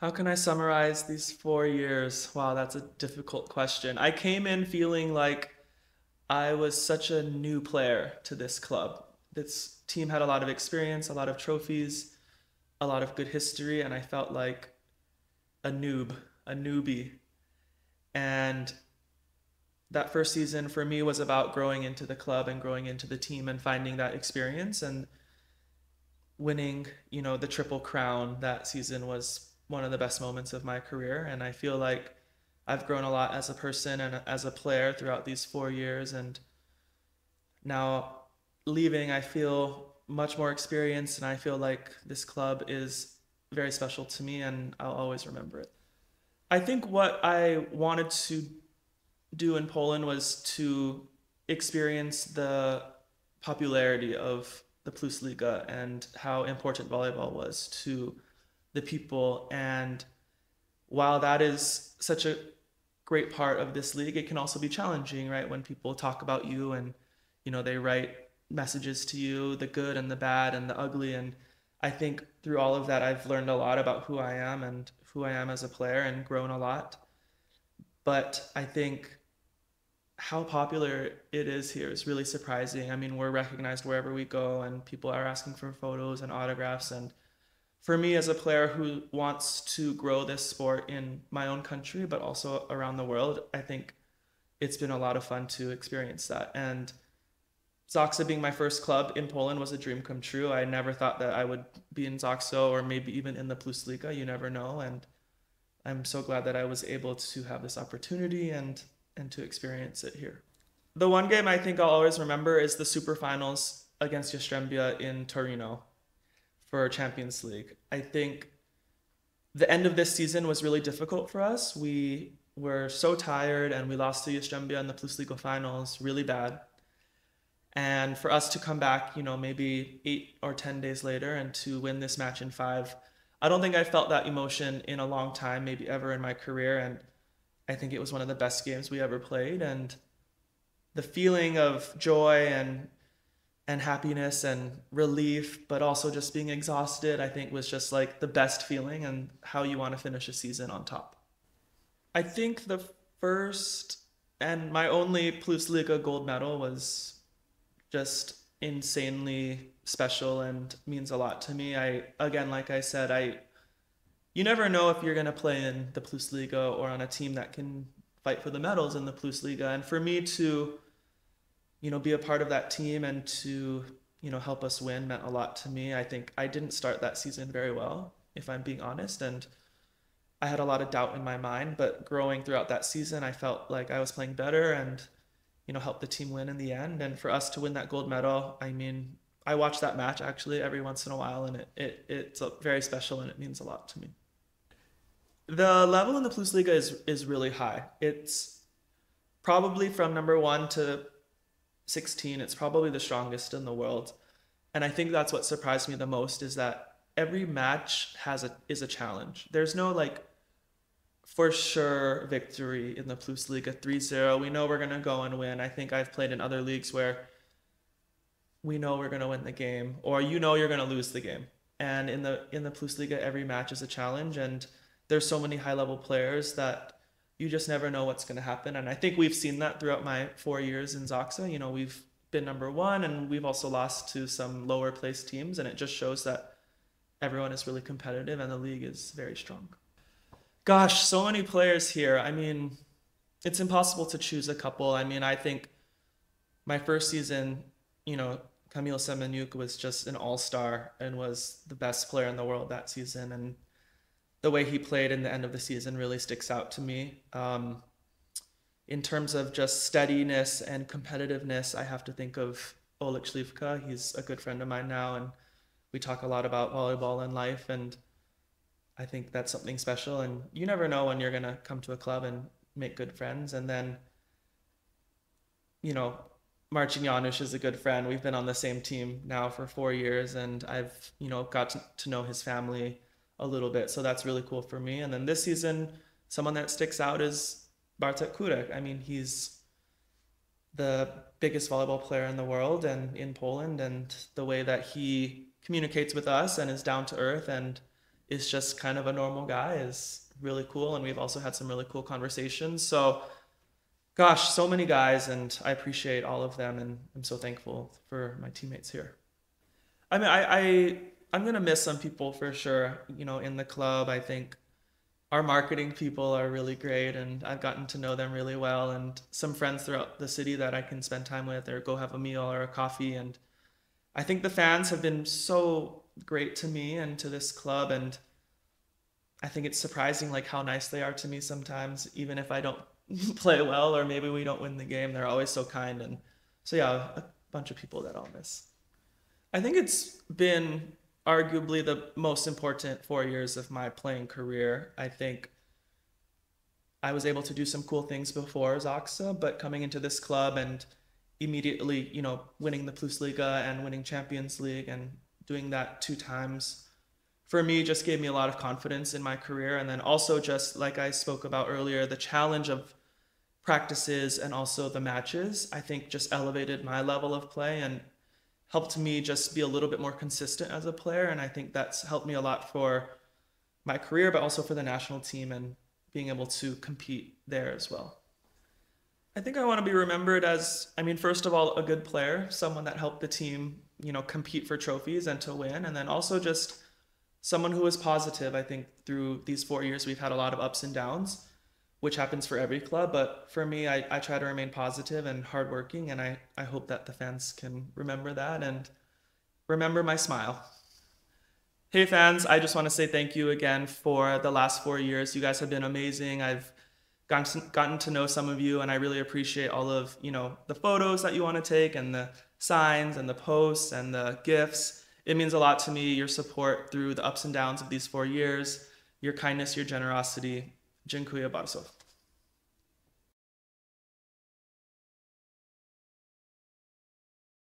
How can I summarize these 4 years? Wow, that's a difficult question. I came in feeling like I was such a new player to this club. This team had a lot of experience, a lot of trophies, a lot of good history, and I felt like a noob, a newbie. And that first season for me was about growing into the club and growing into the team and finding that experience and winning, the Triple Crown that season was one of the best moments of my career. And I feel like I've grown a lot as a person and as a player throughout these 4 years. And now leaving, I feel much more experienced, and I feel like this club is very special to me, and I'll always remember it. I think what I wanted to do in Poland was to experience the popularity of the Plus Liga and how important volleyball was to the people. And while that is such a great part of this league, it can also be challenging, right? When people talk about you and, they write messages to you, the good and the bad and the ugly. And I think through all of that, I've learned a lot about who I am and who I am as a player and grown a lot. But I think how popular it is here is really surprising. I mean, we're recognized wherever we go, and people are asking for photos and autographs. And for me, as a player who wants to grow this sport in my own country, but also around the world, I think it's been a lot of fun to experience that. And ZAKSY being my first club in Poland was a dream come true. I never thought that I would be in ZAKSY or maybe even in the Plus Liga. You never know. And I'm so glad that I was able to have this opportunity and to experience it here. The one game I think I'll always remember is the super finals against Jastrzębia in Torino for Champions League. I think the end of this season was really difficult for us. We were so tired and we lost to Jastrzębia in the Plus Liga finals really bad. And for us to come back, maybe 8 or 10 days later and to win this match in five, I don't think I felt that emotion in a long time, maybe ever in my career. And I think it was one of the best games we ever played. And the feeling of joy and happiness and relief, but also just being exhausted, I think was just like the best feeling and how you want to finish a season on top. I think the first and my only Plus Liga gold medal was just insanely special and means a lot to me. Again, like I said, you never know if you're going to play in the Plus Liga or on a team that can fight for the medals in the Plus Liga. And for me to, be a part of that team and to, help us win meant a lot to me. I think I didn't start that season very well, if I'm being honest. And I had a lot of doubt in my mind, but growing throughout that season, I felt like I was playing better and, helped the team win in the end. And for us to win that gold medal, I mean, I watch that match actually every once in a while, and it's very special and it means a lot to me. The level in the Plus Liga is really high. It's probably from number 1 to 16. It's probably the strongest in the world. And I think that's what surprised me the most is that every match is a challenge. There's no like for sure victory in the Plus Liga 3-0. We know we're going to go and win. I think I've played in other leagues where we know we're going to win the game or you're going to lose the game. And in the Plus Liga every match is a challenge, and there's so many high level players that you just never know what's going to happen. And I think we've seen that throughout my 4 years in ZAKSY. We've been number 1 and we've also lost to some lower placed teams, and it just shows that everyone is really competitive and the league is very strong. Gosh, so many players here. I mean, it's impossible to choose a couple. I mean, I think my first season, Kamil Semeniuk was just an all-star and was the best player in the world that season. And the way he played in the end of the season really sticks out to me. In terms of just steadiness and competitiveness, I have to think of Oleg Shlivka. He's a good friend of mine now, and we talk a lot about volleyball and life, and I think that's something special. And you never know when you're going to come to a club and make good friends. And then, Marcin Janusz is a good friend. We've been on the same team now for 4 years, and I've, got to know his family a little bit. So that's really cool for me. And then this season, someone that sticks out is Bartek Kurek. I mean, he's the biggest volleyball player in the world and in Poland, and the way that he communicates with us and is down to earth and is just kind of a normal guy is really cool. And we've also had some really cool conversations. So gosh, so many guys, and I appreciate all of them, and I'm so thankful for my teammates here. I mean, I'm gonna miss some people for sure. In the club, I think our marketing people are really great, and I've gotten to know them really well, and some friends throughout the city that I can spend time with or go have a meal or a coffee. And I think the fans have been so great to me and to this club, and I think it's surprising like how nice they are to me sometimes, even if I don't play well or maybe we don't win the game. They're always so kind, and so yeah, a bunch of people that I'll miss. I think it's been arguably the most important 4 years of my playing career. I think I was able to do some cool things before ZAKSY, but coming into this club and immediately, winning the Plusliga and winning Champions League and doing that 2 times, for me, just gave me a lot of confidence in my career. And then also, just like I spoke about earlier, the challenge of practices and also the matches, I think just elevated my level of play and helped me just be a little bit more consistent as a player. And I think that's helped me a lot for my career, but also for the national team and being able to compete there as well. I think I want to be remembered as, first of all, a good player, someone that helped the team, compete for trophies and to win. And then also just someone who was positive. I think through these 4 years, we've had a lot of ups and downs, which happens for every club. But for me, I try to remain positive and hardworking, and I hope that the fans can remember that and remember my smile. Hey fans, I just want to say thank you again for the last 4 years. You guys have been amazing. I've gotten to know some of you, and I really appreciate all of, the photos that you want to take and the signs and the posts and the gifts. It means a lot to me, your support through the ups and downs of these 4 years, your kindness, your generosity. Dziękuję bardzo.